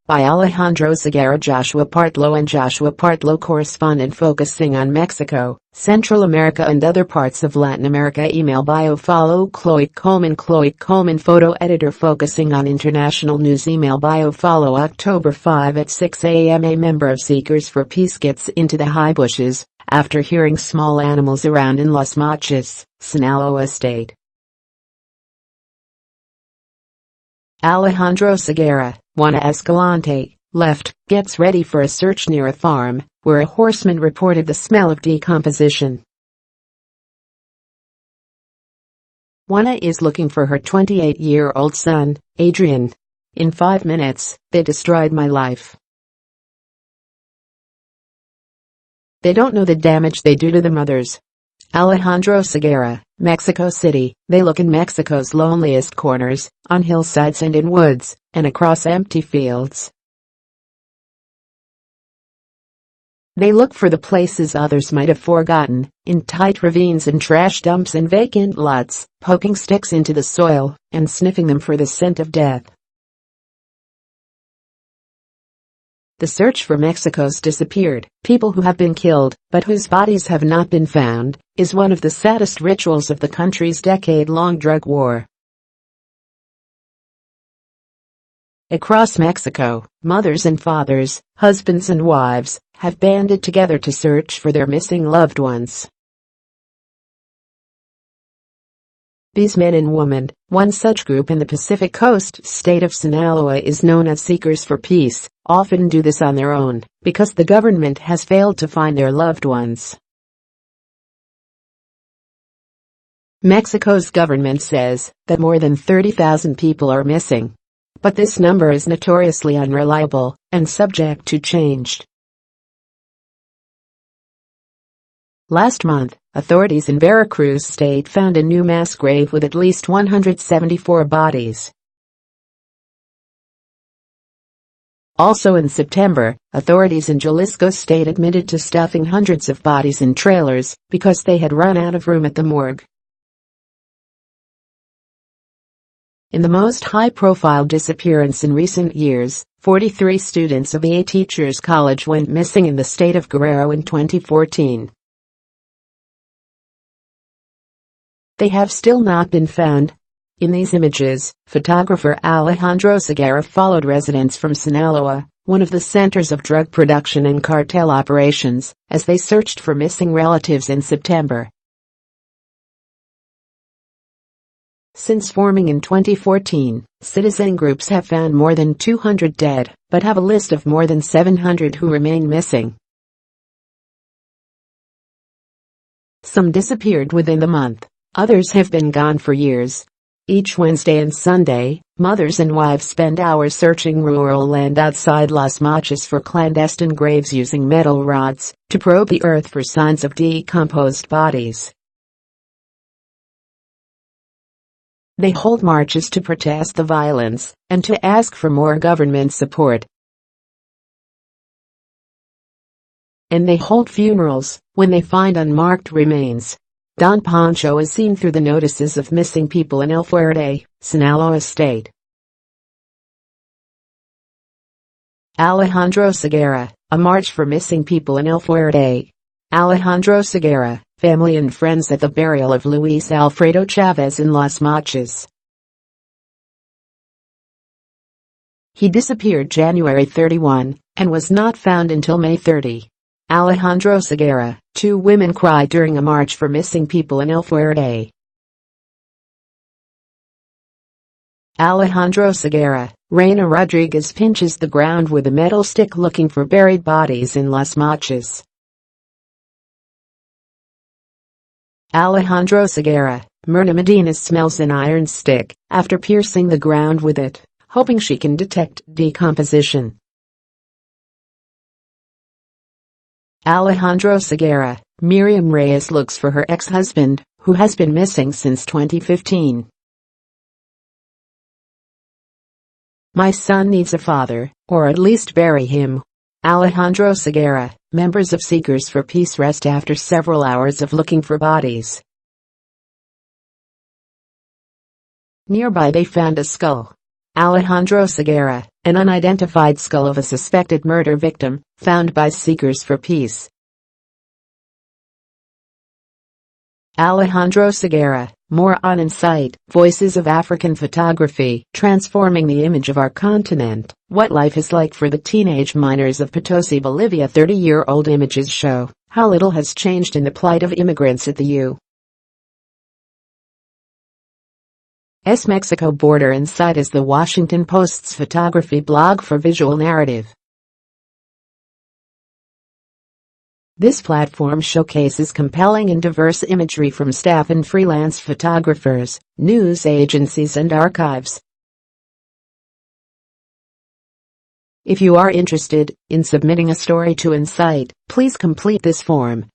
By Alejandro Segarra. Joshua Partlow and Joshua Partlow, correspondent focusing on Mexico, Central America and other parts of Latin America. Email bio. Follow Chloe Coleman. Chloe Coleman, photo editor focusing on international news. Email bio. Follow October 5 at 6 a.m. A member of Seekers for Peace gets into the high bushes after hearing small animals around in Las Mochis, Sinaloa State. Alejandro Segarra, Juana Escalante, left, gets ready for a search near a farm, where a horseman reported the smell of decomposition. Juana is looking for her 28-year-old son, Adrian. In 5 minutes, they destroyed my life. They don't know the damage they do to the mothers. Alejandro Segarra, Mexico City. They look in Mexico's loneliest corners, on hillsides and in woods, and across empty fields. They look for the places others might have forgotten, in tight ravines and trash dumps and vacant lots, poking sticks into the soil, and sniffing them for the scent of death. The search for Mexico's disappeared people who have been killed, but whose bodies have not been found, is one of the saddest rituals of the country's decade-long drug war. Across Mexico, mothers and fathers, husbands and wives, have banded together to search for their missing loved ones. These men and women, one such group in the Pacific Coast state of Sinaloa, is known as Seekers for Peace, often do this on their own, because the government has failed to find their loved ones. Mexico's government says that more than 30,000 people are missing. But this number is notoriously unreliable and subject to change. Last month, authorities in Veracruz state found a new mass grave with at least 174 bodies. Also in September, authorities in Jalisco state admitted to stuffing hundreds of bodies in trailers because they had run out of room at the morgue. In the most high-profile disappearance in recent years, 43 students of a teachers' college went missing in the state of Guerrero in 2014. They have still not been found. In these images, photographer Alejandro Segarra followed residents from Sinaloa, one of the centers of drug production and cartel operations, as they searched for missing relatives in September. Since forming in 2014, citizen groups have found more than 200 dead, but have a list of more than 700 who remain missing. Some disappeared within the month. Others have been gone for years. Each Wednesday and Sunday, mothers and wives spend hours searching rural land outside Las Mochis for clandestine graves using metal rods to probe the earth for signs of decomposed bodies. They hold marches to protest the violence and to ask for more government support. And they hold funerals when they find unmarked remains. Don Poncho is seen through the notices of missing people in El Fuerte, Sinaloa State. Alejandro Segarra, a march for missing people in El Fuerte. Alejandro Segarra, family and friends at the burial of Luis Alfredo Chavez in Las Mochis. He disappeared January 31 and was not found until May 30. Alejandro Segarra, 2 women cried during a march for missing people in El Fuerte. Alejandro Segarra, Reina Rodriguez pinches the ground with a metal stick looking for buried bodies in Las Mochis. Alejandro Segarra, Myrna Medina smells an iron stick after piercing the ground with it, hoping she can detect decomposition. Alejandro Segarra, Miriam Reyes looks for her ex-husband, who has been missing since 2015. My son needs a father, or at least bury him. Alejandro Segarra, members of Seekers for Peace rest after several hours of looking for bodies. Nearby they found a skull. Alejandro Segarra, an unidentified skull of a suspected murder victim, found by Seekers for Peace. Alejandro Segarra, more on Insight, Voices of African Photography, Transforming the Image of Our Continent, What Life is Like for the Teenage Miners of Potosi, Bolivia. 30-year-old images show how little has changed in the plight of immigrants at the U.S. Mexico border. Insight is the Washington Post's photography blog for visual narrative. This platform showcases compelling and diverse imagery from staff and freelance photographers, news agencies and archives. If you are interested in submitting a story to Insight, please complete this form.